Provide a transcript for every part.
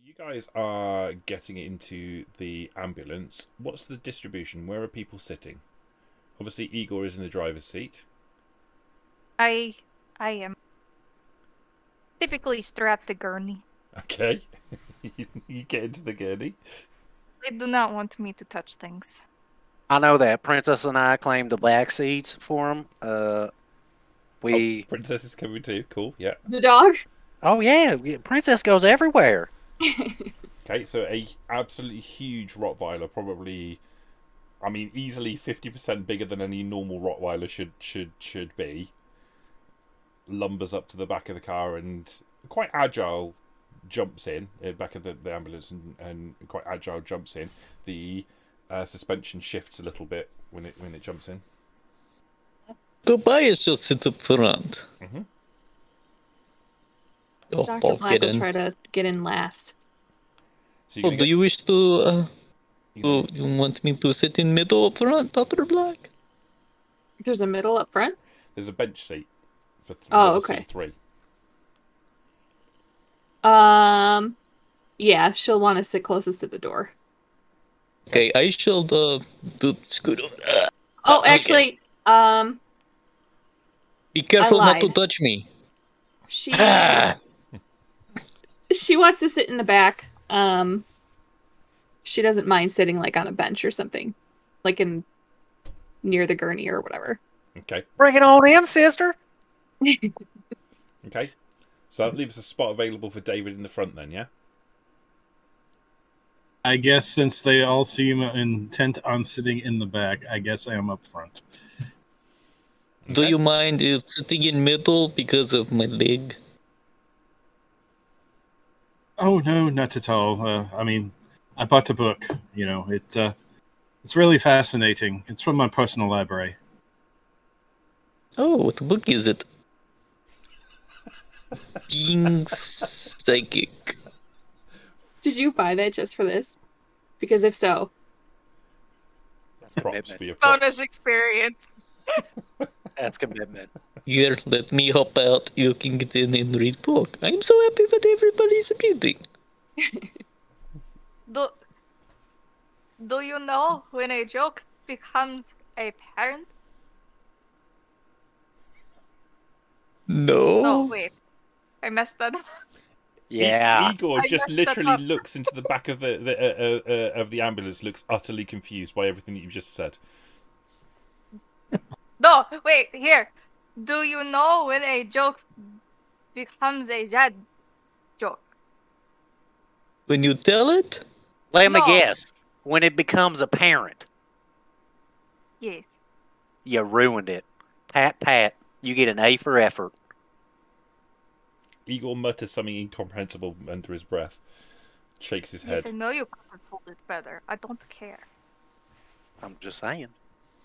You guys are getting into the ambulance. What's the distribution? Where are people sitting? Obviously, Igor is in the driver's seat. I am typically strapped to gurney. Okay. You get into the gurney. They do not want me to touch things. I know that. Princess and I claimed the black seats for him. Oh, Princess is coming too. Cool, yeah. The dog? Oh yeah, Princess goes everywhere. Okay, so a absolutely huge Rottweiler, probably, I mean, easily 50% bigger than any normal Rottweiler should be, lumbers up to the back of the car and quite agile jumps in back of the ambulance and quite agile jumps in. The suspension shifts a little bit when it jumps in. Tobias just sit up front. Mm-hmm. Oh, Dr. Paul, Black get will in. try to get in last. So Oh, do you wish to? You want me to sit in middle up front, Dr. Black? There's a middle up front? There's a bench seat for okay. seat 3. Yeah, she'll want to sit closest to the door. Okay, I shall do scoot over. Oh, actually, be careful not to lied. touch me. She wants to sit in the back. She doesn't mind sitting like on a bench or something, like in near the gurney or whatever. Okay. Bring it on in, sister. Okay. So that leaves a spot available for David in the front then, yeah? I guess since they all seem intent on sitting in the back, I guess I am up front. Okay. Do you mind sitting in middle because of my leg? Oh no, not at all. I mean, I bought the book. You know, it's really fascinating. It's from my personal library. Oh, what book is it? Being psychic. Did you buy that just for this? Because if so, That's Props commitment. for your props. Bonus experience. That's commitment. Here, let me hop out. You can get in and read book. I'm so happy that everybody's meeting. Do you know when a joke becomes a parent? No. No, wait. I messed that up. Yeah. Igor I just messed that literally up. looks into the back of the ambulance, looks utterly confused by everything that you've just said. No, wait, here. Do you know when a joke becomes a dad joke? When you tell it? Let me No. guess. When it becomes apparent, Yes. you ruined it. Pat, pat. You get an A for effort. Igor mutters something incomprehensible under his breath, shakes his head. Yes, I know you could have told it better. I don't care. I'm just saying.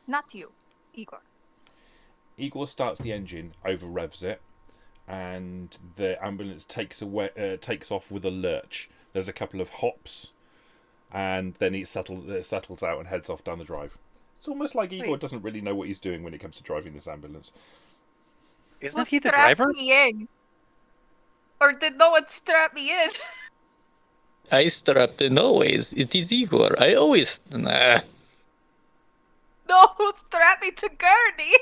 Not you, Igor. Igor starts the engine, over revs it, and the ambulance takes off with a lurch. There's a couple of hops, and then it settles out and heads off down the drive. It's almost like Igor doesn't really know what he's doing when it comes to driving this ambulance. Isn't Who he the strapped driver? me in? Or did no one strap me in? I strapped in always. It is Igor. I always... Nah. No, who strapped me to gurney?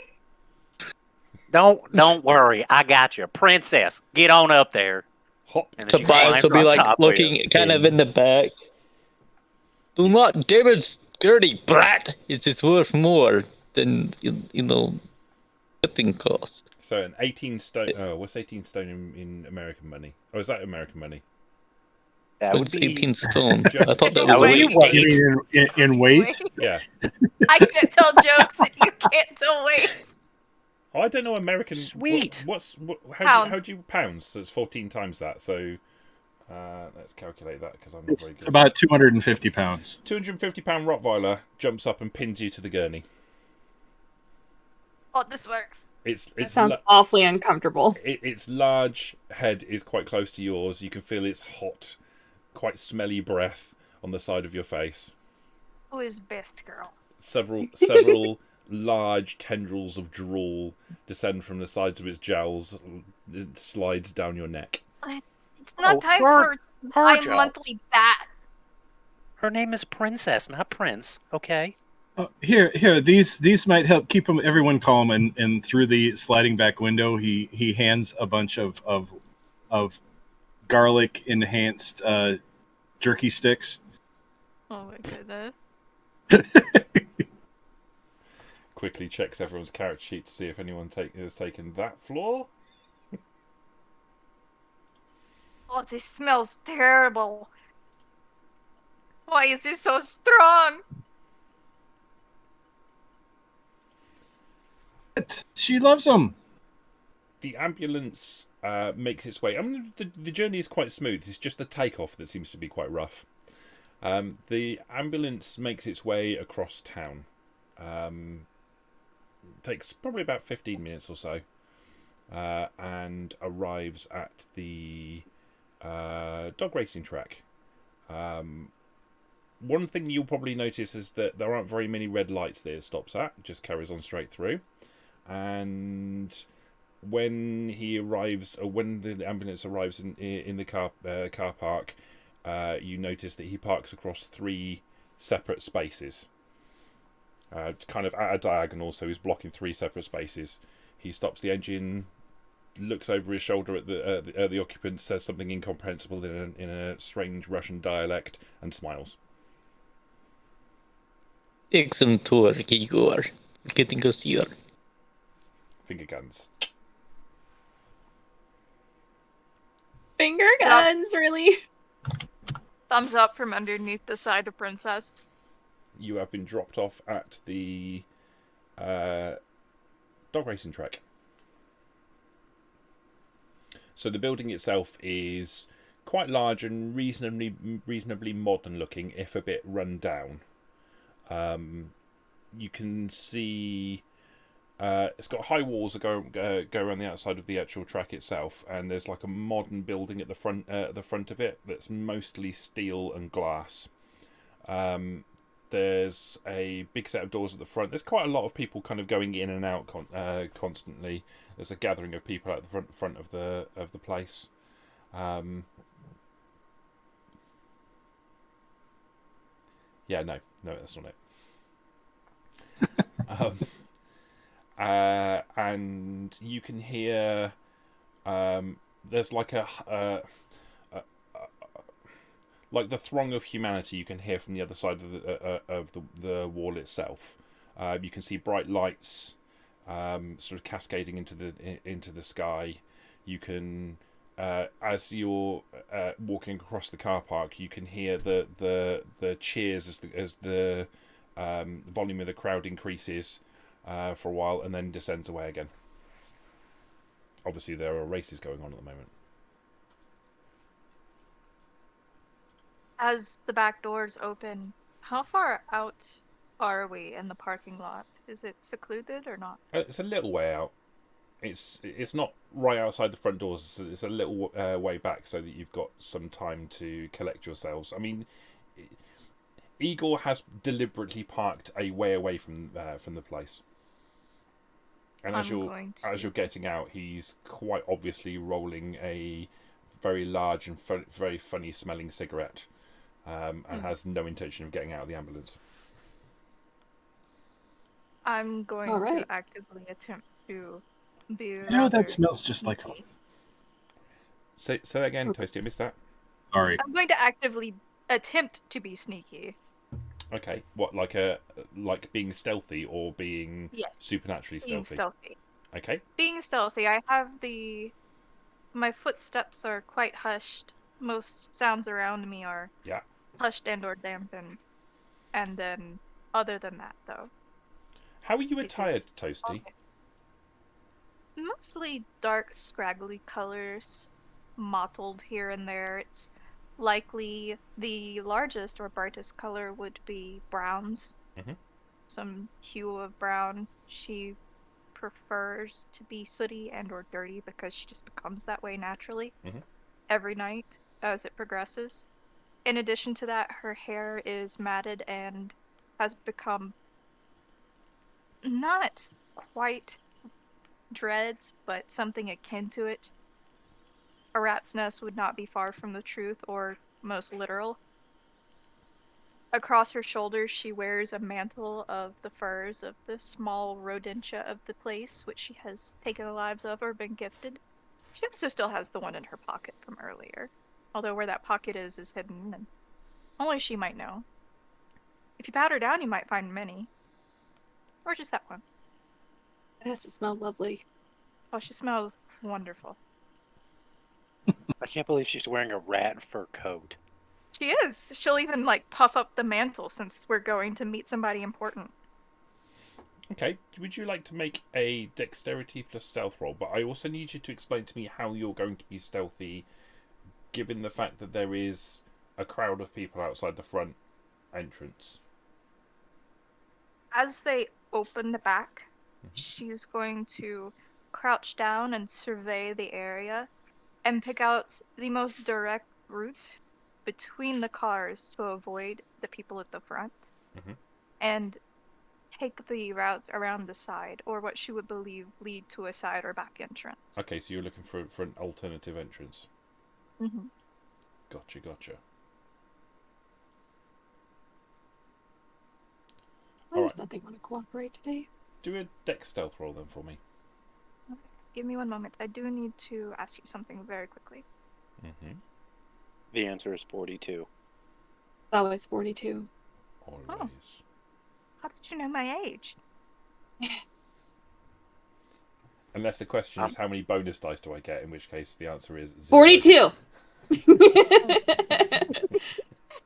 Don't worry. I got you. Princess, get on up there. Hop. And then she Tobias climbs will be on like top of looking you. kind of in the back. Do not damage dirty brat. It is worth more than, you know, cutting cost. So an 18 stone... what's 18 stone in American money? Oh, is that American money? That would It's be 18 stone. Do you have I thought to- that That was would a be weight. You mean in weight? Yeah. I can't tell jokes and you can't tell weights. Oh, I don't know American... Sweet. How do you... Pounds, so it's 14 times that, so... let's calculate that, because I'm not very It's good. about 250 pounds. 250-pound Rottweiler jumps up and pins you to the gurney. Oh, this works. that sounds awfully uncomfortable. Its large head is quite close to yours. You can feel its hot, quite smelly breath on the side of your face. Who is best girl? Several large tendrils of drool descend from the sides of its jowls. It slides down your neck. It's not time sure. for Virgil. monthly bat. Her name is Princess, not Prince. Okay. Here. These might help keep everyone calm. And through the sliding back window, he hands a bunch of garlic enhanced jerky sticks. Oh my goodness. Quickly checks everyone's character sheet to see if anyone has taken that floor. Oh, this smells terrible. Why is this so strong? She loves them. The ambulance makes its way. I mean, the journey is quite smooth. It's just the takeoff that seems to be quite rough. The ambulance makes its way across town. Takes probably about 15 minutes or so, and arrives at the dog racing track. One thing you'll probably notice is that there aren't very many red lights that it stops at. It just carries on straight through. And when he arrives, or when the ambulance arrives in the car park, you notice that he parks across 3 separate spaces, kind of at a diagonal, so he's blocking 3 separate spaces. He stops the engine, looks over his shoulder at the occupant, says something incomprehensible in a strange Russian dialect, and smiles. Excellent tour, Igor. Getting us here. Finger guns. Finger guns, really? Thumbs up from underneath the side of Princess. You have been dropped off at the dog racing track. So the building itself is quite large and reasonably modern looking, if a bit run down. You can see it's got high walls that go around the outside of the actual track itself, and there's like a modern building at the front of it that's mostly steel and glass. There's a big set of doors at the front. There's quite a lot of people kind of going in and out constantly. There's a gathering of people at the front of the place. Yeah, no, that's not it. And you can hear there's like like the throng of humanity you can hear from the other side of the wall itself. You can see bright lights sort of cascading into the sky. You can as you're walking across the car park, you can hear the cheers as the volume of the crowd increases for a while and then descends away again. Obviously, there are races going on at the moment. As the back doors open, how far out are we in the parking lot? Is it secluded or not? It's a little way out. It's not right outside the front doors. It's a little way back, so that you've got some time to collect yourselves. I mean, Igor has deliberately parked a way away from the place. And as you're getting out, he's quite obviously rolling a very large and very funny smelling cigarette, and has no intention of getting out of the ambulance. I'm going to actively attempt to be. You know, that smells just like home. Say that again, Toasty. I missed that. Sorry. I'm going to actively attempt to be sneaky. Okay, what, like being stealthy or being supernaturally stealthy? Being stealthy. Okay. Being stealthy, I have my footsteps are quite hushed. Most sounds around me are hushed and or dampened. And then, other than that, though. How are you attired, Toasty? Mostly dark, scraggly colors, mottled here and there. It's likely the largest or brightest color would be browns. Mm-hmm. Some hue of brown. She prefers to be sooty and or dirty because she just becomes that way naturally every night as it progresses. In addition to that, her hair is matted and has become not quite dreads, but something akin to it a rat's nest would not be far from the truth or most literal. Across her shoulders, she wears a mantle of the furs of the small rodentia of the place, which she has taken the lives of or been gifted. She also still has the one in her pocket from earlier, although where that pocket is hidden, and only she might know. If you pat her down, you might find many. Or just that one. It has to smell lovely. Oh, she smells wonderful. I can't believe she's wearing a rat fur coat. She is. She'll even, like, puff up the mantle since we're going to meet somebody important. Okay, would you like to make a dexterity plus stealth roll? But I also need you to explain to me how you're going to be stealthy, given the fact that there is a crowd of people outside the front entrance. As they open the back, she's going to crouch down and survey the area and pick out the most direct route between the cars to avoid the people at the front, and take the route around the side, or what she would believe lead to a side or back entrance. Okay, so you're looking for an alternative entrance. Gotcha. Why does nothing want to cooperate today? Do a dex stealth roll then for me. Give me one moment. I do need to ask you something very quickly. The answer is 42. That was 42. Always. Oh. How did you know my age? Unless the question is how many bonus dice do I get, in which case the answer is 0. 42!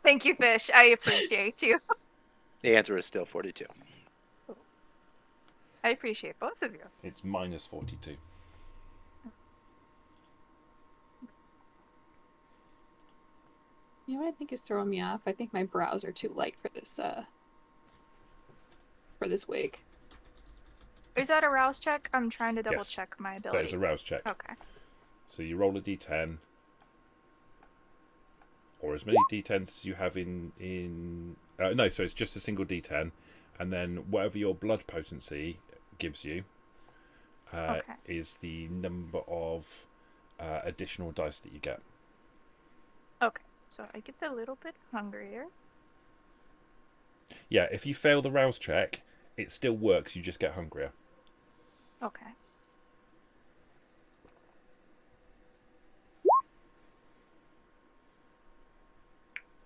Thank you, Fish. I appreciate you. The answer is still 42. I appreciate both of you. It's minus 42. You know what I think is throwing me off? I think my brows are too light for this wig. Is that a rouse check? I'm trying to double Yes. check my ability. That is a rouse check. Okay. So you roll a d10, or as many d10s as you have in no, so it's just a single d10, and then whatever your blood potency gives you is the number of additional dice that you get. Okay, so I get a little bit hungrier. Yeah, if you fail the rouse check, it still works, you just get hungrier. Okay.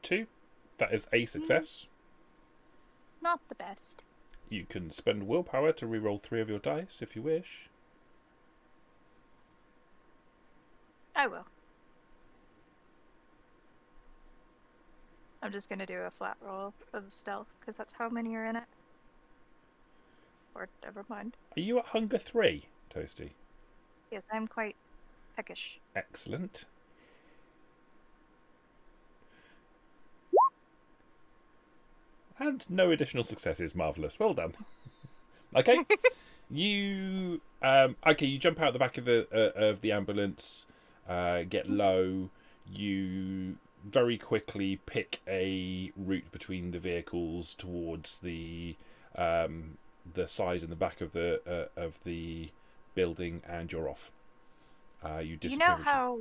Two. That is a success. Not the best. You can spend willpower to reroll 3 of your dice if you wish. I will. I'm just gonna do a flat roll of stealth, because that's how many are in it. Or, never mind. Are you at hunger 3, Toasty? Yes, I'm quite peckish. Excellent. And no additional successes. Marvellous. Well done. Okay. You you jump out the back of the ambulance, get low. You very quickly pick a route between the vehicles towards the side and the back of the building, and you're off. You You know disappear. how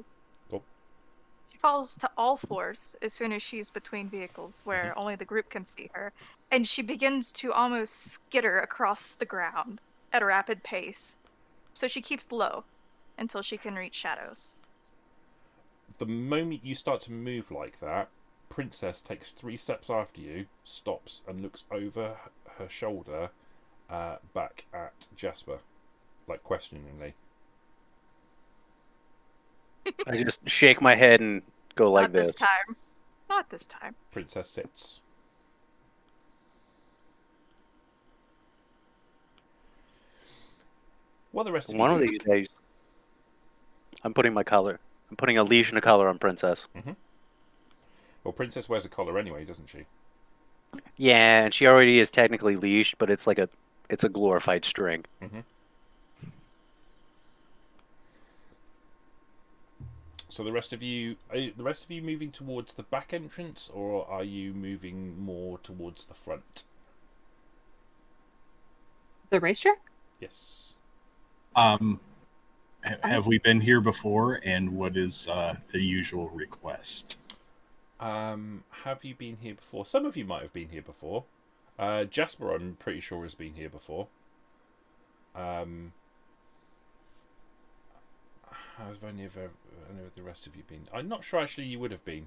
she falls to all fours as soon as she's between vehicles where only the group can see her, and she begins to almost skitter across the ground at a rapid pace. So she keeps low until she can reach shadows. The moment you start to move like that, Princess takes 3 steps after you, stops, and looks over her shoulder back at Jasper, like questioningly. I just shake my head and go like Not this time. Not this time. Princess sits. What the rest of One you of do? these days, I'm putting a legion of color on Princess. Well, Princess wears a collar anyway, doesn't she? Yeah, and she already is technically leashed, but it's a glorified string. So the rest of you, are the rest of you moving towards the back entrance, or are you moving more towards the front? The racetrack? Yes. have we been here before, and what is the usual request? Have you been here before? Some of you might have been here before. Jasper, I'm pretty sure, has been here before. How have any of the rest of you been? I'm not sure actually you would have been.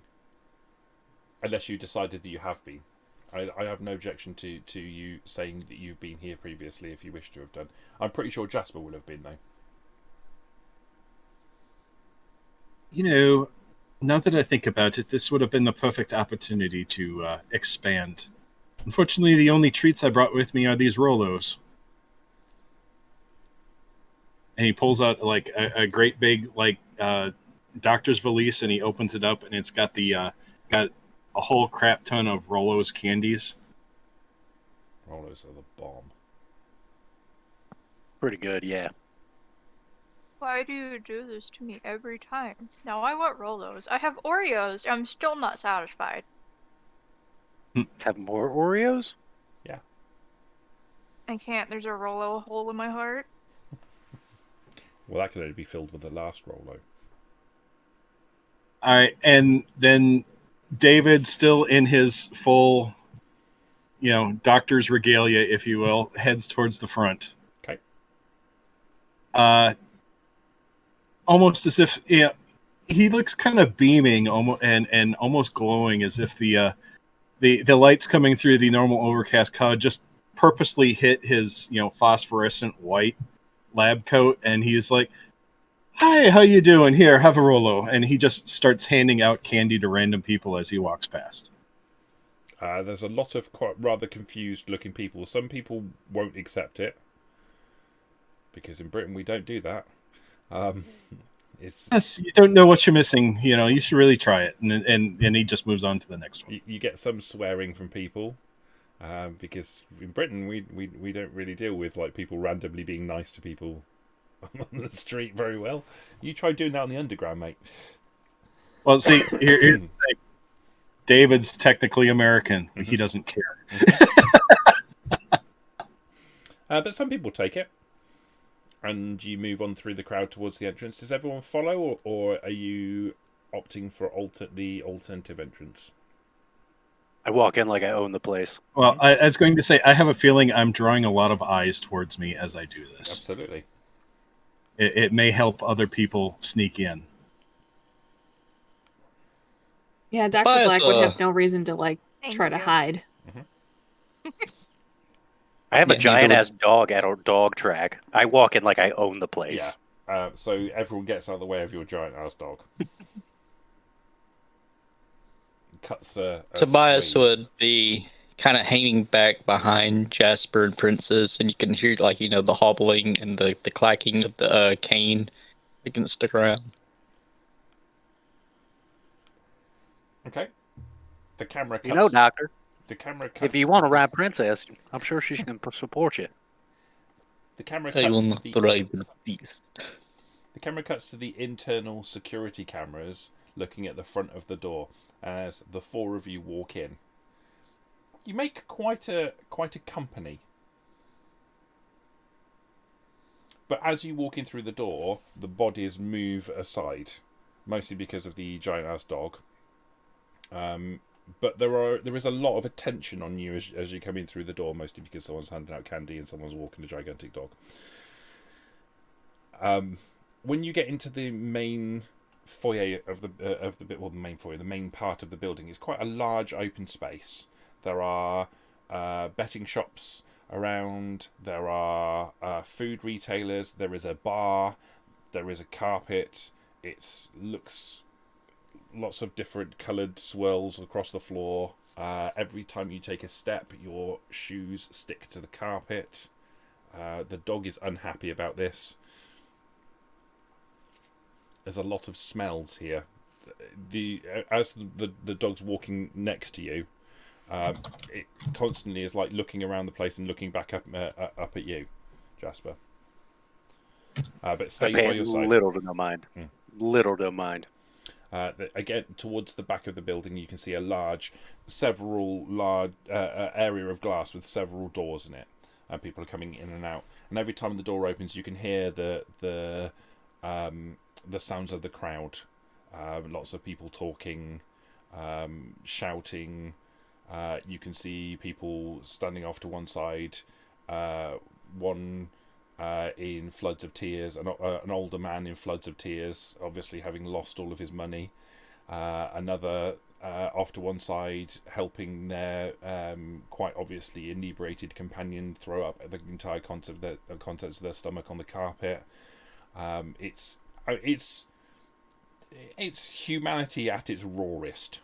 Unless you decided that you have been. I have no objection to you saying that you've been here previously if you wish to have done. I'm pretty sure Jasper will have been, though. You know, now that I think about it, this would have been the perfect opportunity to expand. Unfortunately, the only treats I brought with me are these Rolos. And he pulls out like a great big doctor's valise, and he opens it up, and it's got got a whole crap ton of Rolos candies. Rolos are the bomb. Pretty good, yeah. Why do you do this to me every time? Now I want Rolos. I have Oreos. I'm still not satisfied. Have more Oreos? I can't. There's a Rolo hole in my heart. Well, that can only be filled with the last Rolo. All right, and then David, still in his full, doctor's regalia, if you will, heads towards the front. Okay. Almost as if he looks kind of beaming, and almost glowing, as if the lights coming through the normal overcast cloud just purposely hit his phosphorescent white lab coat, and he's like, "Hi, how you doing? Here, have a Rolo." And he just starts handing out candy to random people as he walks past. There's a lot of quite rather confused looking people. Some people won't accept it because in Britain we don't do that. Yes, you don't know what you're missing. You should really try it. And he just moves on to the next one. You get some swearing from people because in Britain we don't really deal with like people randomly being nice to people on the street very well. You try doing that on the underground, mate. Well, see, here's the thing. David's technically American. He doesn't care. But some people take it. And you move on through the crowd towards the entrance. Does everyone follow, or are you opting for the alternative entrance? I walk in like I own the place. Well, I was going to say, I have a feeling I'm drawing a lot of eyes towards me as I do this. Absolutely. It may help other people sneak in. Yeah, Dr. Spires, Black would have no reason to Thank try to you. hide. I have a Yeah, giant neither ass dog at a dog track. I walk in like I own the place. Yeah. So everyone gets out of the way of your giant ass dog. Cuts a Tobias sleeve. would be kind of hanging back behind Jasper and Princess, and you can hear the hobbling and the clacking of the cane against the ground. Okay. The camera cuts. You know, Doctor, the camera cuts. if you want to ride Princess, I'm sure she can support you. The camera I will cuts not to the ride the beast. The camera cuts to the internal security cameras looking at the front of the door as the four of you walk in. You make quite a company. But as you walk in through the door, the bodies move aside, mostly because of the giant ass dog. But there is a lot of attention on you as you come in through the door, mostly because someone's handing out candy and someone's walking a gigantic dog. When you get into the main foyer the main part of the building is quite a large open space. There are betting shops around. There are food retailers. There is a bar. There is a carpet. It looks lots of different coloured swirls across the floor. Every time you take a step, your shoes stick to the carpet. The dog is unhappy about this. There's a lot of smells here. As the dog's walking next to you, it constantly is like looking around the place and looking back up at you, Jasper. But stay by your side. Little to no mind. Little to mind. Again, towards the back of the building, you can see several large area of glass with several doors in it, and people are coming in and out. And every time the door opens, you can hear the the sounds of the crowd, lots of people talking, shouting. You can see people standing off to one side, one in floods of tears, an older man in floods of tears, obviously having lost all of his money. Another off to one side, helping their quite obviously inebriated companion throw up the entire contents of their stomach on the carpet. It's humanity at its rawest.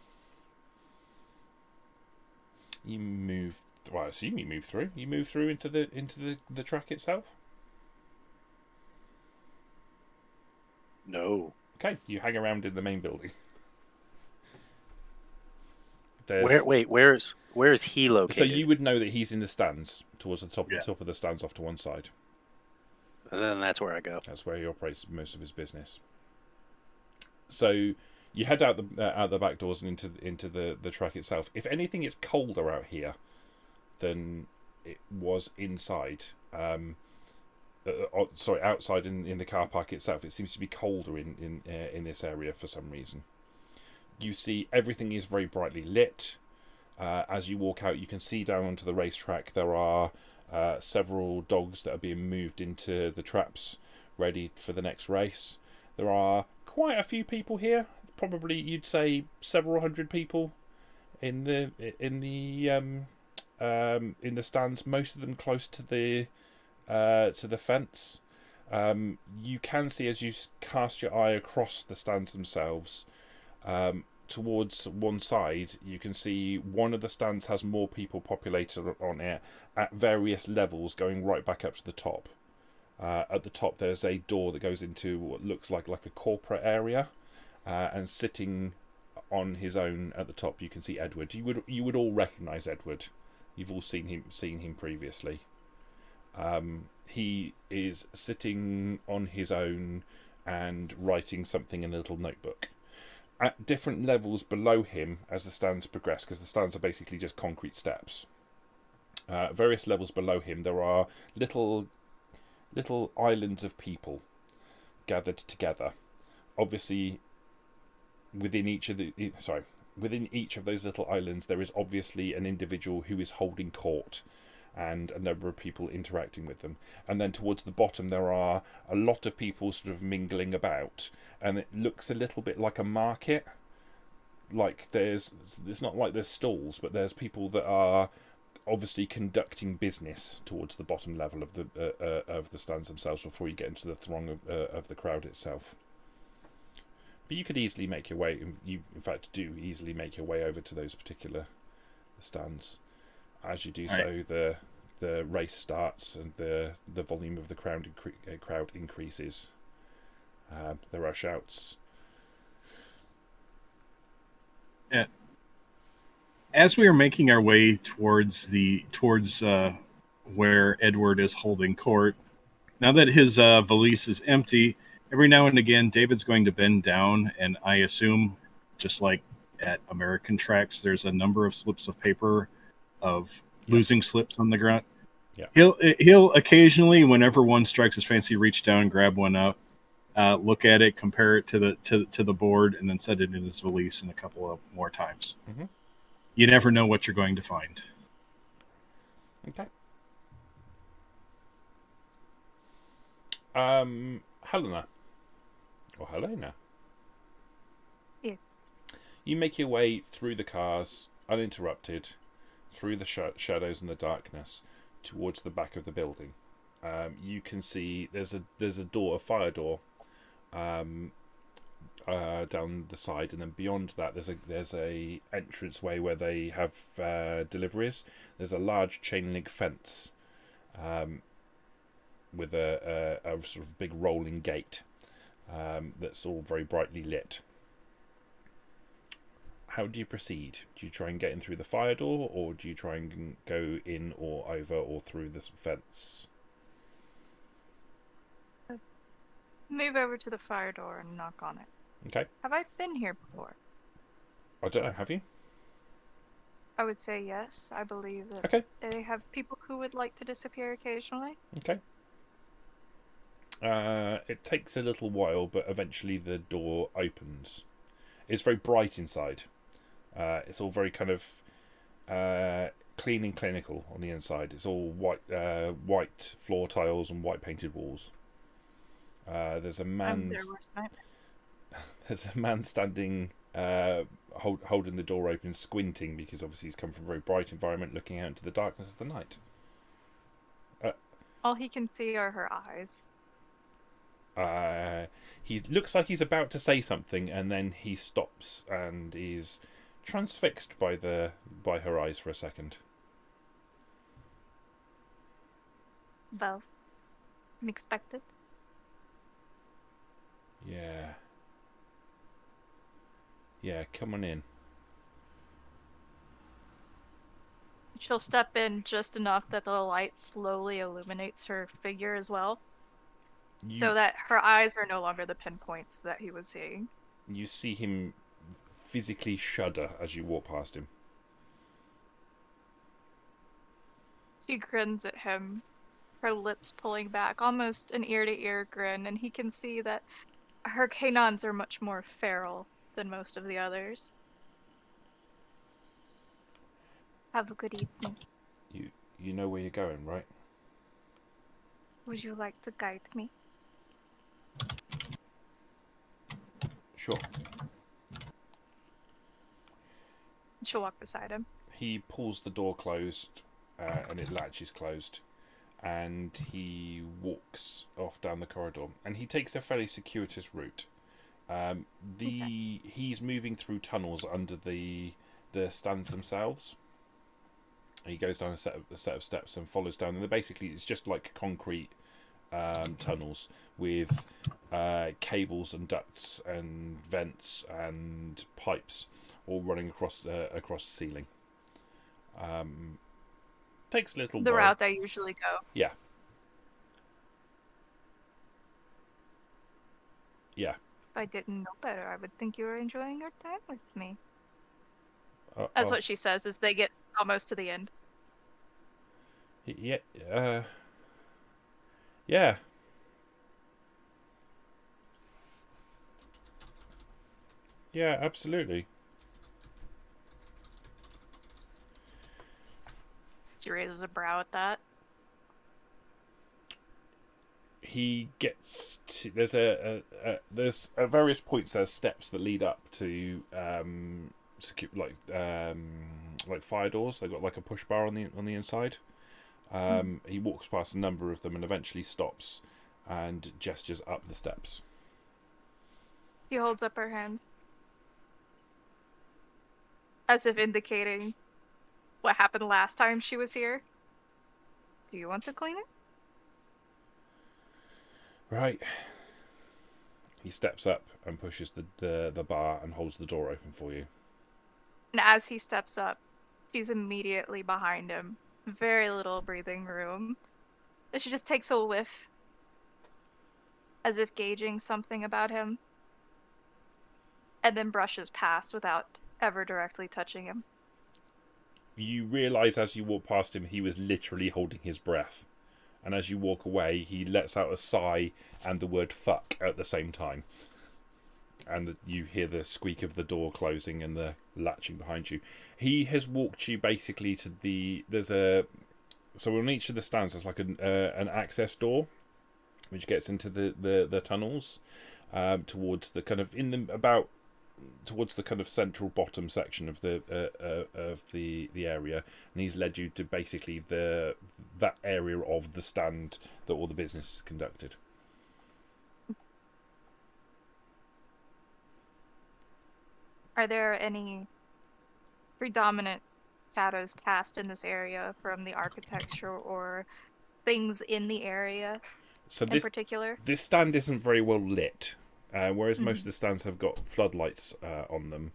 You move. Well, I assume you move through. You move through into the track itself. No. Okay, you hang around in the main building. Where is he located? So you would know that he's in the stands towards the top, Yeah. top of the stands off to one side. And then that's where I go. That's where he operates most of his business. So you head out the back doors and into the track itself. If anything, it's colder out here than it was inside. Outside in the car park itself, it seems to be colder in this area for some reason. You see everything is very brightly lit. As you walk out, you can see down onto the racetrack there are several dogs that are being moved into the traps, ready for the next race. There are quite a few people here. Probably you'd say several hundred people in the stands. Most of them close to the fence. You can see as you cast your eye across the stands themselves. Towards one side, you can see one of the stands has more people populated on it at various levels, going right back up to the top. At the top, there's a door that goes into what looks like a corporate area, and sitting on his own at the top, you can see Edward. You would all recognise Edward. You've all seen him previously. He is sitting on his own and writing something in a little notebook. At different levels below him, as the stands progress, because the stands are basically just concrete steps. Various levels below him, there are little islands of people gathered together. Obviously, within each of those little islands, there is obviously an individual who is holding court, and a number of people interacting with them. And then towards the bottom there are a lot of people sort of mingling about, and it looks a little bit like a market. Like it's not like there's stalls, but there's people that are obviously conducting business towards the bottom level of the stands themselves before you get into the throng of the crowd itself. But you could easily make your way, you in fact do easily make your way over to those particular stands. As you do so, the race starts and the volume of the crowd increases. There are shouts. Yeah. As we are making our way towards where Edward is holding court, now that his valise is empty, every now and again David's going to bend down, and I assume, just like at American tracks, there's a number of slips of paper of losing slips on the ground. Yeah. He'll occasionally, whenever one strikes his fancy, reach down, grab one up, look at it, compare it to the board, and then set it in his valise in a couple of more times. Mm-hmm. You never know what you're going to find. Okay. Helena. Or Helena. Yes. You make your way through the cars, uninterrupted, through the shadows and the darkness, towards the back of the building. You can see there's a door, a fire door, down the side, and then beyond that there's a entranceway where they have deliveries. There's a large chain link fence, with a sort of big rolling gate, that's all very brightly lit. How do you proceed? Do you try and get in through the fire door, or do you try and go in or over or through this fence? Move over to the fire door and knock on it. Okay. Have I been here before? I don't know, have you? I would say yes. I believe that Okay. they have people who would like to disappear occasionally. Okay. It takes a little while, but eventually the door opens. It's very bright inside. It's all very kind of clean and clinical on the inside. It's all white floor tiles and white painted walls. There's a I'm man. their worst nightmare. There's a man standing, holding the door open, squinting because obviously he's come from a very bright environment, looking out into the darkness of the night. All he can see are her eyes. He looks like he's about to say something, and then he stops and is transfixed by her eyes for a second. Well, unexpected. Yeah. Yeah, come on in. She'll step in just enough that the light slowly illuminates her figure as well, so that her eyes are no longer the pinpoints that he was seeing. You see him physically shudder as you walk past him. She grins at him, her lips pulling back, almost an ear-to-ear grin, and he can see that her canines are much more feral than most of the others. Have a good evening. You know where you're going, right? Would you like to guide me? Sure. She'll walk beside him. He pulls the door closed, and it latches closed, and he walks off down the corridor, and he takes a fairly circuitous route. He's moving through tunnels under the stands themselves. He goes down a set of steps and follows down, and basically it's just like concrete tunnels with cables and ducts and vents and pipes all running across the ceiling. Takes a little The while. route I usually go. Yeah. If I didn't know better, I would think you were enjoying your time with me. That's what she says as they get almost to the end. Yeah. Yeah. Yeah, absolutely. She raises a brow at that. He gets to, there's there's at various points there's steps that lead up to like fire doors. They've got like a push bar on the inside. He walks past a number of them and eventually stops and gestures up the steps. She holds up her hands, as if indicating what happened last time she was here. Do you want to clean it? Right. He steps up and pushes the bar and holds the door open for you. And as he steps up, she's immediately behind him. Very little breathing room. And she just takes a whiff, as if gauging something about him, and then brushes past without ever directly touching him. You realise as you walk past him, he was literally holding his breath. And as you walk away, he lets out a sigh and the word fuck at the same time. And you hear the squeak of the door closing and the latching behind you. He has walked you basically to so on each of the stands there's like an access door, which gets into the tunnels, towards the kind of towards the kind of central bottom section of the area, and he's led you to basically that area of the stand that all the business is conducted. Are there any predominant shadows cast in this area from the architecture or things in the area in particular? This stand isn't very well lit. Whereas most of the stands have got floodlights on them,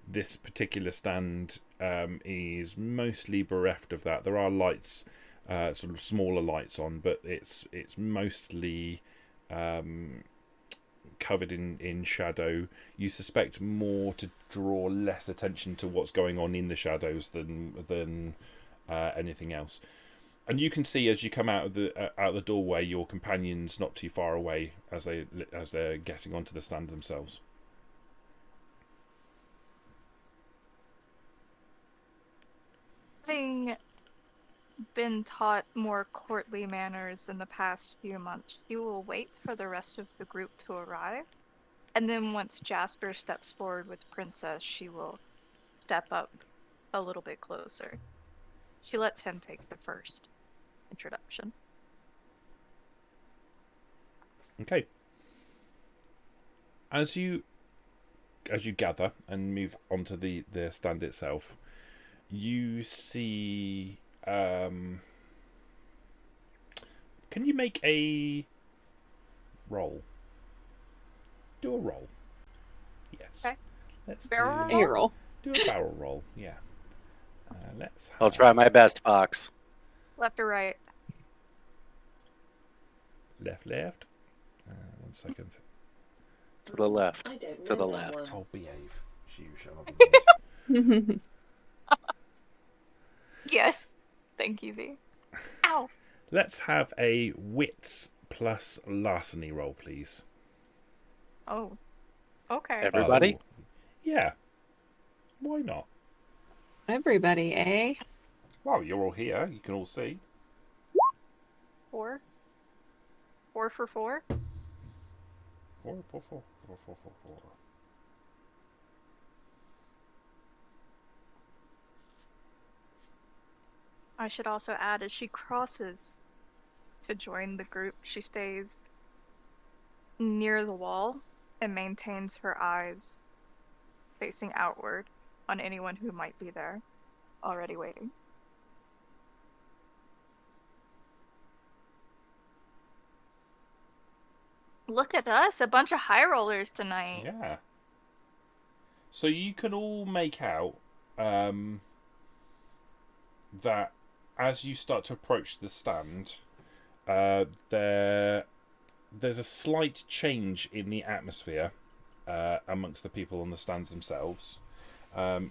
this particular stand is mostly bereft of that. There are lights, sort of smaller lights on, but it's mostly covered in shadow. You suspect more to draw less attention to what's going on in the shadows than anything else. And you can see as you come out of the doorway, your companions not too far away as they're getting onto the stand themselves. Having been taught more courtly manners in the past few months, she will wait for the rest of the group to arrive. And then once Jasper steps forward with Princess, she will step up a little bit closer. She lets him take the first introduction. Okay. As you gather and move onto the stand itself, you see. Can you make a roll? Do a roll. Yes. Okay. Let's Barrel do, roll? A roll. do a barrel roll. Yeah. Let's. I'll try my best, Fox. Left or right? Left. 1 second. To the left. I don't To know the that left. one. I'll behave. You shall not behave. Yes. Thank you, V. Ow. Let's have a wits plus larceny roll, please. Oh. Okay. Everybody? Oh, yeah. Why not? Everybody, eh? Well, you're all here. You can all see. 4. 4 for 4. 4. I should also add, as she crosses to join the group, she stays near the wall and maintains her eyes facing outward on anyone who might be there, already waiting. Look at us, a bunch of high rollers tonight. Yeah. So you can all make out that as you start to approach the stand, there's a slight change in the atmosphere amongst the people on the stands themselves.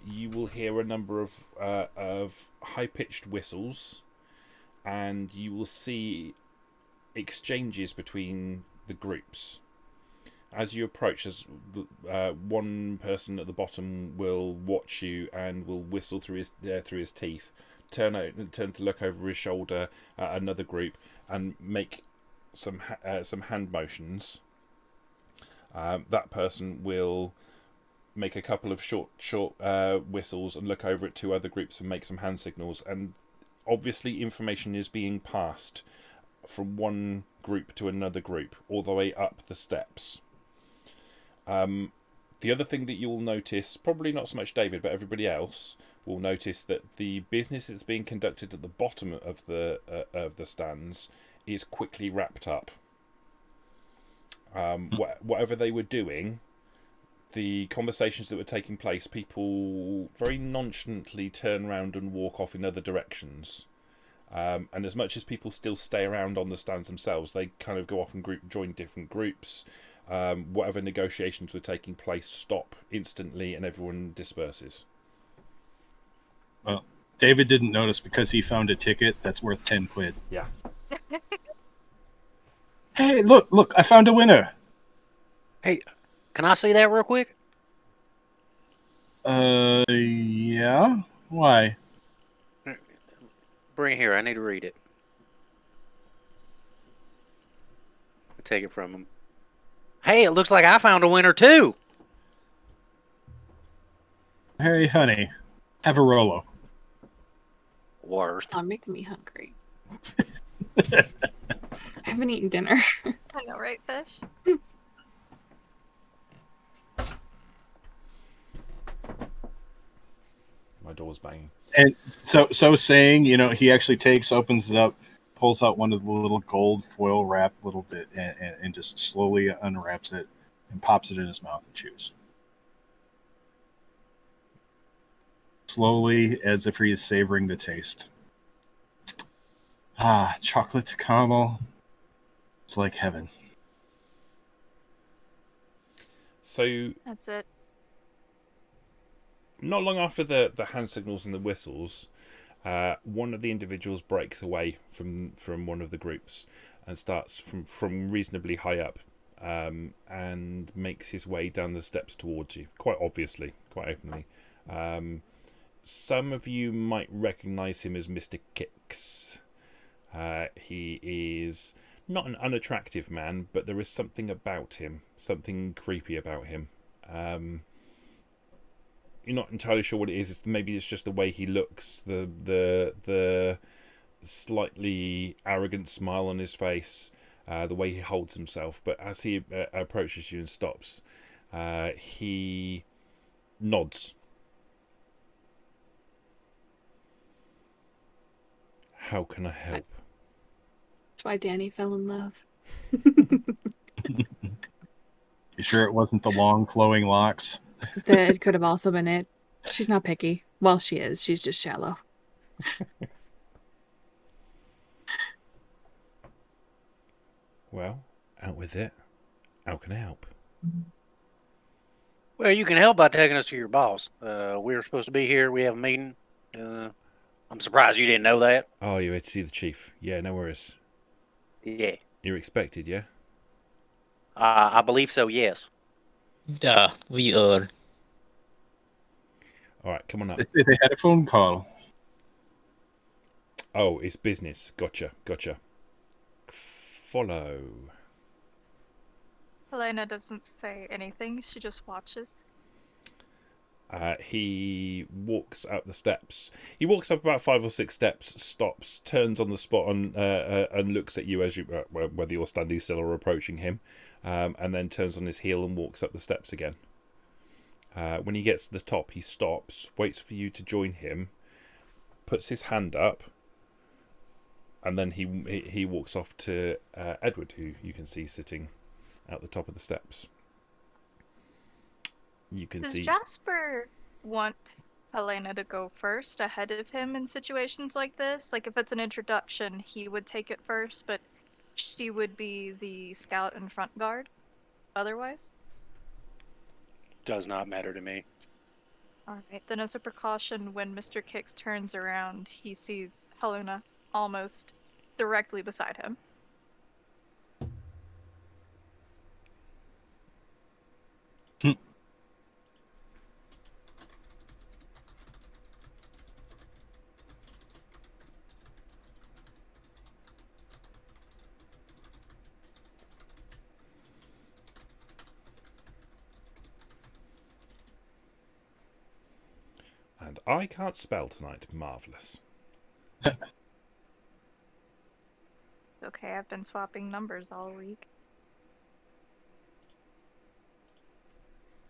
You will hear a number of high-pitched whistles, and you will see exchanges between the groups. As you approach, as one person at the bottom will watch you and will whistle through his teeth, turn to look over his shoulder at another group and make some hand motions. That person will make a couple of short whistles and look over at 2 other groups and make some hand signals. And obviously, information is being passed from one group to another group, all the way up the steps. The other thing that you'll notice, probably not so much David, but everybody else will notice that the business that's being conducted at the bottom of the stands is quickly wrapped up. Whatever they were doing, the conversations that were taking place, people very nonchalantly turn around and walk off in other directions. And as much as people still stay around on the stands themselves, they kind of go off and join different groups. Whatever negotiations were taking place stop instantly and everyone disperses. Well, David didn't notice because he found a ticket that's worth 10 quid. Yeah. Hey, look, I found a winner. Hey, can I see that real quick? Yeah? Why? Bring it here. I need to read it. Take it from him. Hey, it looks like I found a winner too. Hey, honey, have a Rolo. Worth. Oh, making me hungry. I haven't eaten dinner. I know, right, Fish? My door's banging. And so saying, he actually opens it up, pulls out one of the little gold foil wrap little bit, and just slowly unwraps it and pops it in his mouth and chews. Slowly, as if he is savoring the taste. Ah, chocolate caramel. It's like heaven. So That's it. not long after the hand signals and the whistles, One of the individuals breaks away from one of the groups and starts from reasonably high up, and makes his way down the steps towards you, quite obviously, quite openly. Some of you might recognise him as Mr. Kicks. He is not an unattractive man, but there is something about him, something creepy about him. You're not entirely sure what it is. Maybe it's just the way he looks, the slightly arrogant smile on his face, the way he holds himself. But as he approaches you and stops, he nods. How can I help? That's why Danny fell in love. You sure it wasn't the long flowing locks? That could have also been it. She's not picky. Well, she is. She's just shallow. Well, out with it. How can I help? Well, you can help by taking us to your boss. We were supposed to be here. We have a meeting. I'm surprised you didn't know that. Oh, you're here to see the chief. Yeah, no worries. Yeah. You're expected, yeah? I believe so, yes. Yeah, we are. All right, come on up. They say they had a phone call. Oh, it's business. Gotcha. Follow. Helena doesn't say anything. She just watches. He walks up the steps. He walks up about 5 or 6 steps, stops, turns on the spot, and looks at you as you, whether you're standing still or approaching him, and then turns on his heel and walks up the steps again. When he gets to the top, he stops, waits for you to join him, puts his hand up, and then he walks off to Edward, who you can see sitting at the top of the steps. You can Does see. Jasper want Helena to go first ahead of him in situations like this? Like if it's an introduction, he would take it first, but she would be the scout and front guard otherwise? Does not matter to me. Alright, then as a precaution, when Mr. Kicks turns around, he sees Helena almost directly beside him. And I can't spell tonight. Marvellous. Okay, I've been swapping numbers all week.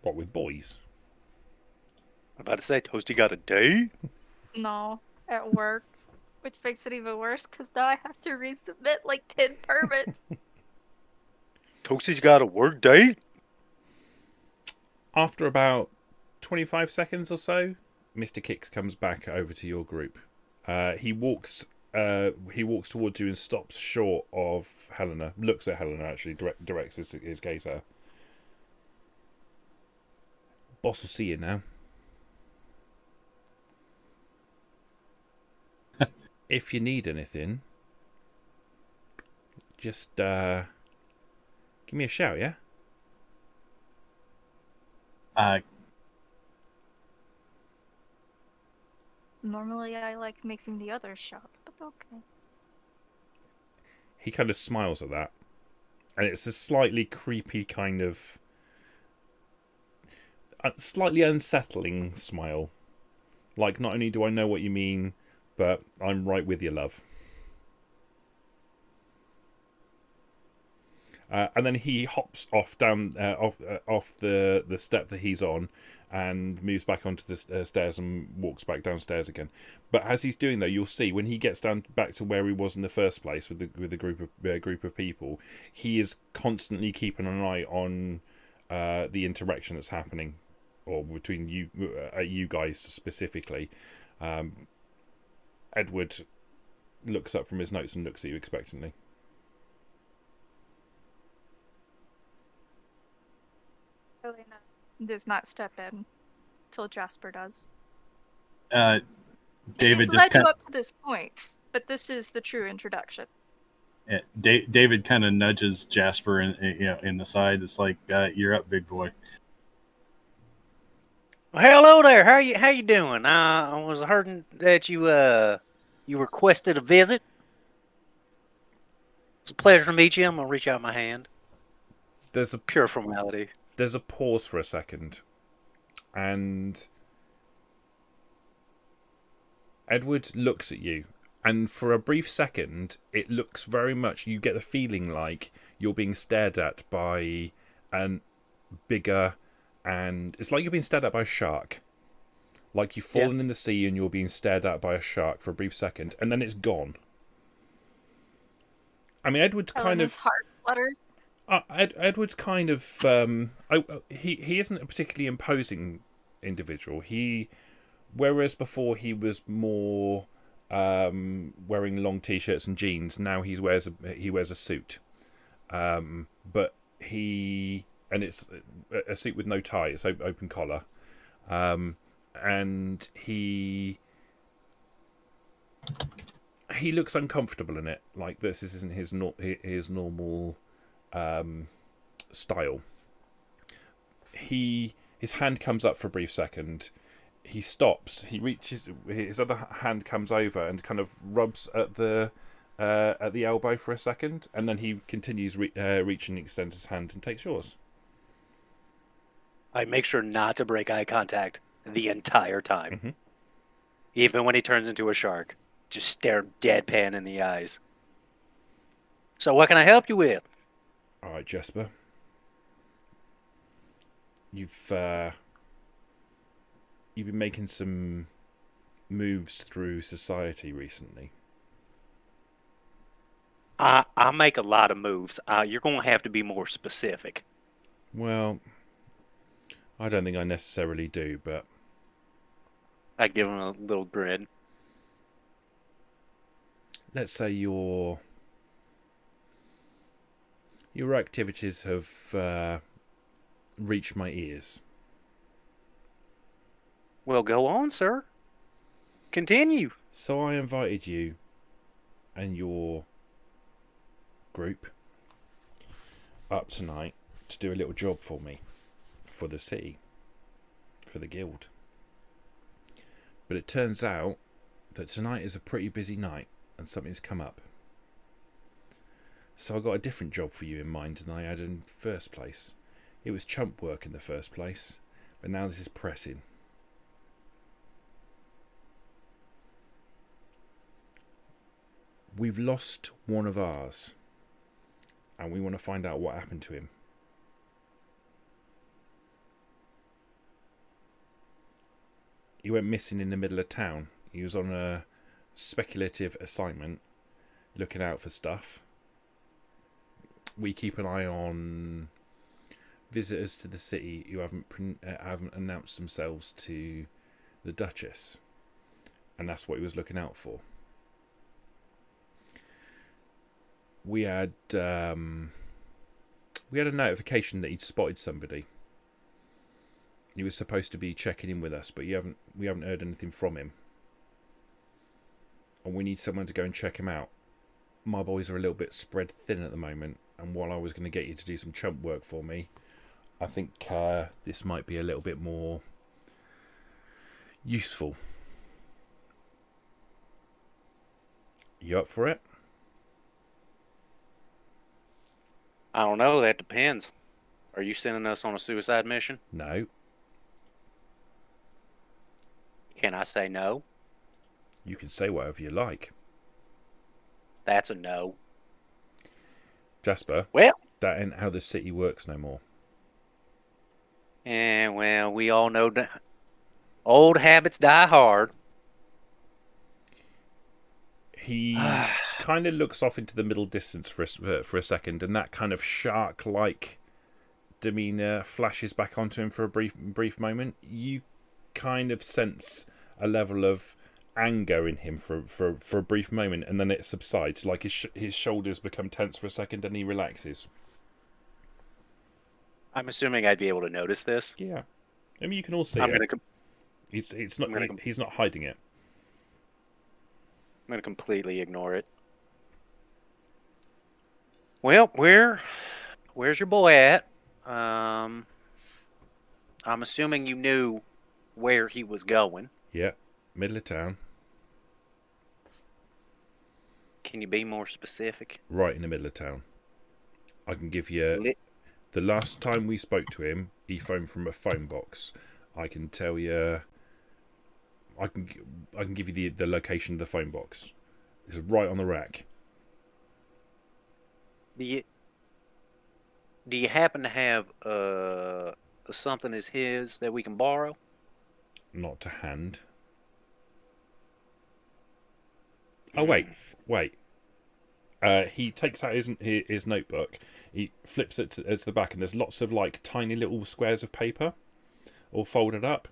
What, with boys? I'm about to say, Toasty got a date? No, at work. Which makes it even worse because now I have to resubmit like 10 permits. Toasty's got a work date? After about 25 seconds or so, Mr. Kicks comes back over to your group. He walks towards you and stops short of Helena. Looks at Helena, actually, directs his gaze at her. Boss will see you now. If you need anything, just give me a shout, yeah? Normally I like making the other shots, but okay. He kind of smiles at that. And it's a slightly creepy kind of... slightly unsettling smile. Like, not only do I know what you mean, but I'm right with you, love. And then he hops off down off the step that he's on, and moves back onto the stairs and walks back downstairs again. But as he's doing, though, you'll see when he gets down back to where he was in the first place with the group of people, he is constantly keeping an eye on the interaction that's happening, or between you guys specifically. Edward looks up from his notes and looks at you expectantly. Helena does not step in till Jasper does. David She's just led kind you up to this point, but this is the true introduction. David kind of nudges Jasper in the side. It's like, you're up, big boy. Well, hello there. How you doing? I was hearing that you requested a visit. It's a pleasure to meet you. I'm gonna reach out my hand. There's a Pure formality. there's a pause for a second, and Edward looks at you, and for a brief second, it looks very much. You get the feeling like you're being stared at by an bigger, and it's like you're being stared at by a shark. Like you've fallen in the sea and you're being stared at by a shark for a brief second, and then it's gone. I mean, Edward's kind His of. heart flutters. Edward's kind of. He isn't a particularly imposing individual. Whereas before he was more wearing long t-shirts and jeans. Now he wears a suit, but it's a suit with no tie. It's open collar, and he looks uncomfortable in it. Like this isn't his normal style. His hand comes up for a brief second. He stops. He reaches. His other hand comes over and kind of rubs at the elbow for a second, and then he continues reaching, extends his hand and takes yours. I make sure not to break eye contact the entire time, Mm-hmm. even when he turns into a shark. Just stare deadpan in the eyes. So, what can I help you with? All right, Jesper. You've been making some moves through society recently. I make a lot of moves. You're going to have to be more specific. Well, I don't think I necessarily do, but I give him a little grin. let's say your activities have reached my ears. Well, go on, sir. Continue. So I invited you and your group up tonight to do a little job for me, for the city, for the guild. But it turns out that tonight is a pretty busy night and something's come up. So I got a different job for you in mind than I had in the first place. It was chump work in the first place, but now this is pressing. We've lost one of ours, and we want to find out what happened to him. He went missing in the middle of town. He was on a speculative assignment, looking out for stuff. We keep an eye on visitors to the city who haven't announced themselves to the Duchess, and that's what he was looking out for. We had a notification that he'd spotted somebody. He was supposed to be checking in with us, but we haven't heard anything from him. And we need someone to go and check him out. My boys are a little bit spread thin at the moment, and while I was going to get you to do some chump work for me, I think this might be a little bit more useful. You up for it? I don't know. That depends. Are you sending us on a suicide mission? No. Can I say no? You can say whatever you like. That's a no. Jasper, Well, that ain't how the city works no more. well, we all know that old habits die hard. He kind of looks off into the middle distance for a second, and that kind of shark-like demeanor flashes back onto him for a brief moment. You kind of sense a level of anger in him for a brief moment, and then it subsides. Like his shoulders become tense for a second, and he relaxes. I'm assuming I'd be able to notice this. Yeah, I mean you can all see I'm it. gonna. He's not hiding it. gonna completely ignore it. Well, where's your boy at? I'm assuming you knew where he was going. Yeah, middle of town, Can you be more specific? right in the middle of town. I can give you Li- the last time we spoke to him. He phoned from a phone box. I can tell you. I can give you the location of the phone box. It's right on the rack. Do you happen to have something as his that we can borrow? Not to hand. Oh wait. He takes out his notebook. He flips it to the back, and there's lots of like tiny little squares of paper, all folded up.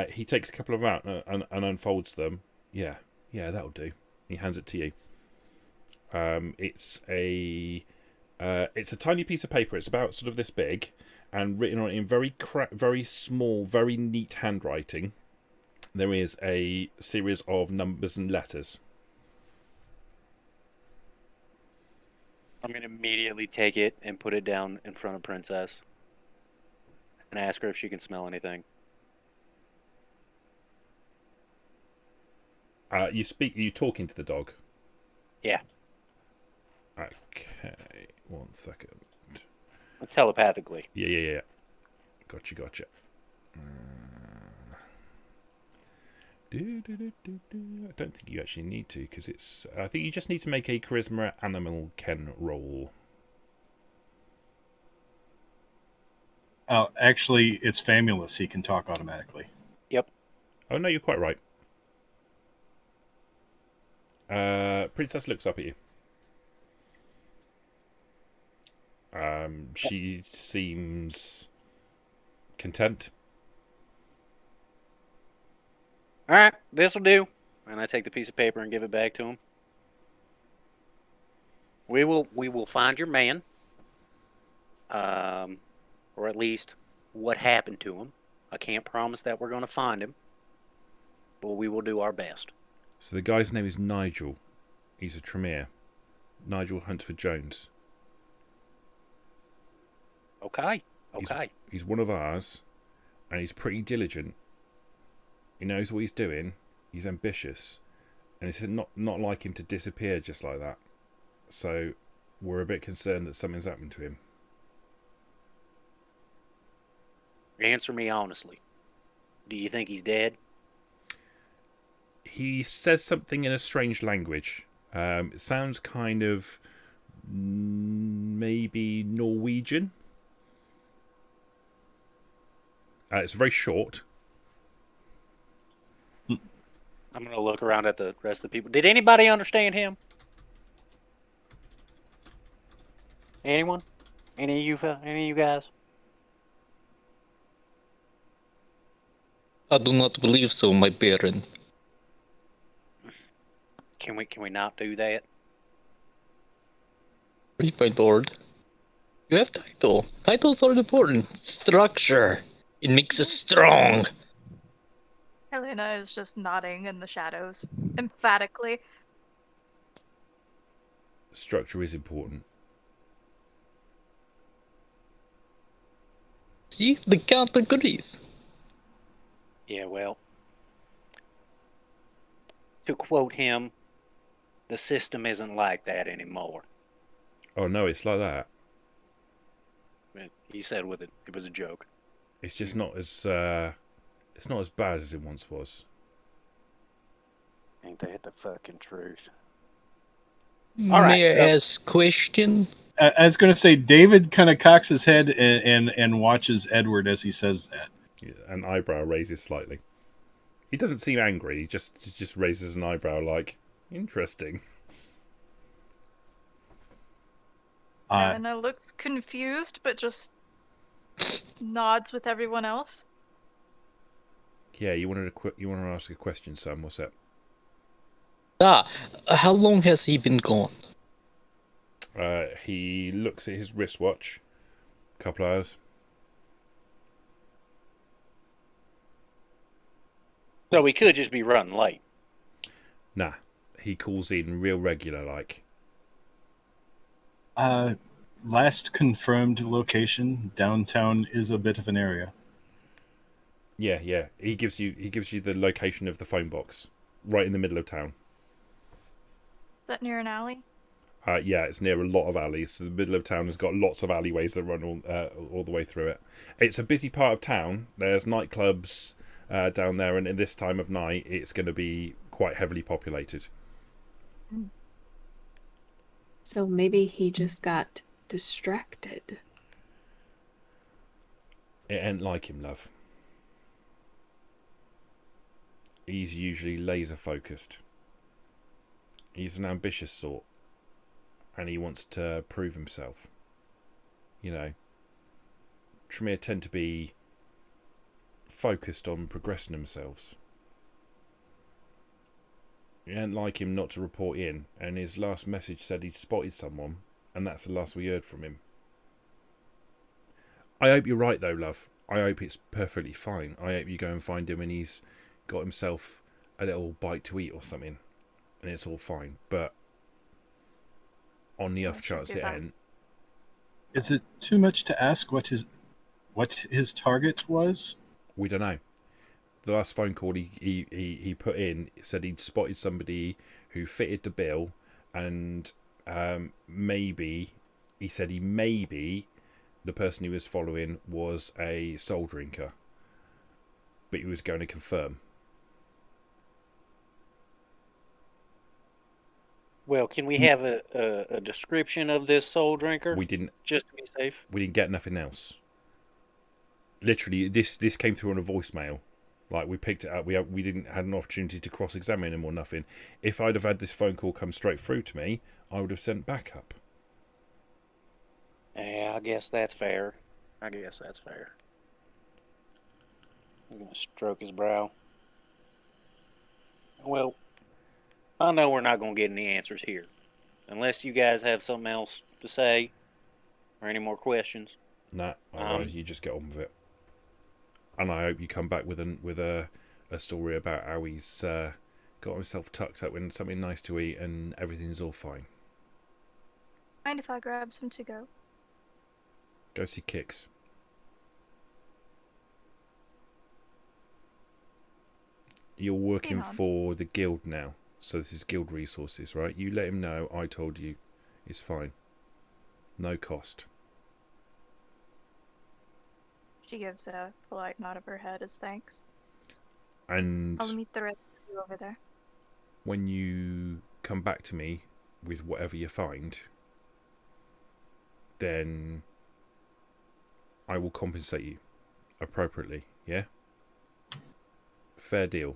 He takes a couple of them out and unfolds them. Yeah, that'll do. He hands it to you. It's a tiny piece of paper. It's about sort of this big, and written on it in very small, very neat handwriting. There is a series of numbers and letters. I'm gonna immediately take it and put it down in front of Princess, and ask her if she can smell anything. You talking to the dog? Yeah, Okay, 1 second. telepathically. Yeah. Gotcha. I don't think you actually need to, because it's. I think you just need to make a charisma animal ken roll. Actually, it's Famulus. He can talk automatically. Yep. Oh no, you're quite right. Princess looks up at you. She seems content. All right, this'll do. And I take the piece of paper and give it back to him. We will find your man. Or at least what happened to him. I can't promise that we're going to find him, but we will do our best. So the guy's name is Nigel. He's a Tremere. Nigel Huntford Jones. Okay. He's one of ours, and he's pretty diligent. He knows what he's doing. He's ambitious, and it's not like him to disappear just like that. So we're a bit concerned that something's happened to him. Answer me honestly. Do you think he's dead? He says something in a strange language. It sounds kind of maybe Norwegian. It's very short. I'm going to look around at the rest of the people. Did anybody understand him? Anyone? Any of you guys? I do not believe so, my baron. Can we not do that? Read, my lord. You have title. Titles are important. Structure. It makes us strong. Helena is just nodding in the shadows, emphatically. Structure is important. See, the count agrees. Yeah, well, to quote him, the system isn't like that anymore. Oh no, it's like that. He said with it. It was a joke. It's just not as bad as it once was. Ain't that the fucking truth? May I ask question? I was going to say, David kind of cocks his head and watches Edward as he says that. Yeah, an eyebrow raises slightly. He doesn't seem angry. He just raises an eyebrow, like interesting. Helena looks confused, but just nods with everyone else. Yeah, you wanted to ask a question, Sam. What's that? How long has he been gone? He looks at his wristwatch. A couple hours. So we could just be running late. Nah, he calls in real regular like? Last confirmed location, downtown is a bit of an area. Yeah. He gives you the location of the phone box, right in the middle of town. Is that near an alley? Yeah, it's near a lot of alleys. So the middle of town has got lots of alleyways that run all the way through it. It's a busy part of town. There's nightclubs down there, and in this time of night, it's going to be quite heavily populated. So maybe he just got distracted. It ain't like him, love. He's usually laser focused. He's an ambitious sort. And he wants to prove himself. You know, Tremere tend to be focused on progressing themselves. It ain't like him not to report in, and his last message said he'd spotted someone, and that's the last we heard from him. I hope you're right though, love. I hope it's perfectly fine. I hope you go and find him and he's got himself a little bite to eat or something, and it's all fine. But on the off chance it ain't. Is it too much to ask what his target was? We don't know. The last phone call he put in said he'd spotted somebody who fitted the bill, and maybe the person he was following was a soul drinker, but he was going to confirm. Well, can we have a description of this soul drinker? We didn't. Just to be safe. We didn't get nothing else. Literally, this came through on a voicemail. Like, we picked it up. We didn't had an opportunity to cross-examine him or nothing. If I'd have had this phone call come straight through to me, I would have sent backup. Yeah, I guess that's fair. I'm going to stroke his brow. Well, I know we're not going to get any answers here. Unless you guys have something else to say or any more questions. Nah, otherwise you just get on with it. And I hope you come back with a story about how he's got himself tucked up with something nice to eat and everything's all fine. Mind if I grab some to go? Go see Kix. You're working for the guild now, so this is guild resources, right? You let him know I told you. It's fine. No cost. She gives a polite nod of her head as thanks. And I'll meet the rest of you over there. When you come back to me with whatever you find, then I will compensate you appropriately, yeah? Fair deal.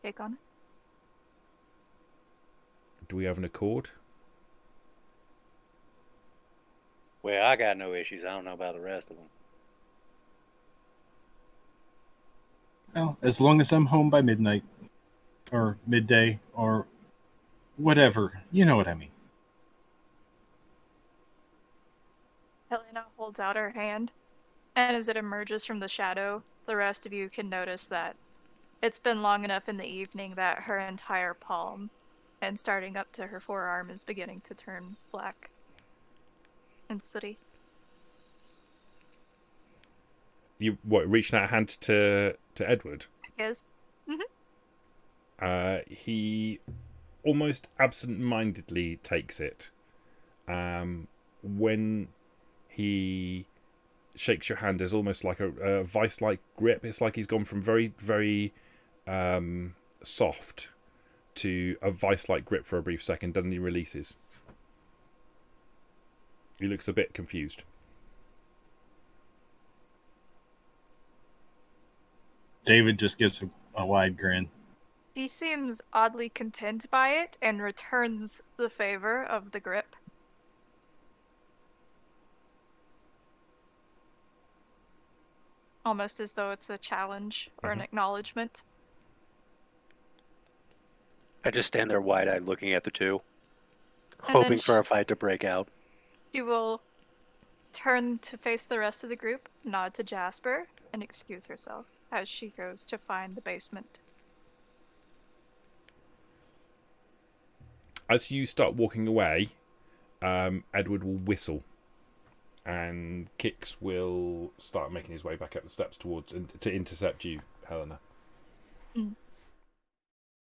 Take on it. Do we have an accord? Well, I got no issues. I don't know about the rest of them. Well, as long as I'm home by midnight, or midday, or whatever. You know what I mean. Helena holds out her hand, and as it emerges from the shadow, the rest of you can notice that it's been long enough in the evening that her entire palm and starting up to her forearm is beginning to turn black and sooty. You reaching out a hand to Edward? Yes. He almost absent-mindedly takes it. When he shakes your hand, there's almost like a vice-like grip. It's like he's gone from very, very soft to a vice-like grip for a brief second, then he releases. He looks a bit confused. David just gives a wide grin. He seems oddly content by it and returns the favor of the grip. Almost as though it's a challenge or an acknowledgement. I just stand there wide-eyed looking at the two, And hoping then for a fight to break out. She will turn to face the rest of the group, nod to Jasper and excuse herself as she goes to find the basement. As you start walking away, Edward will whistle, and Kix will start making his way back up the steps towards to intercept you, Helena.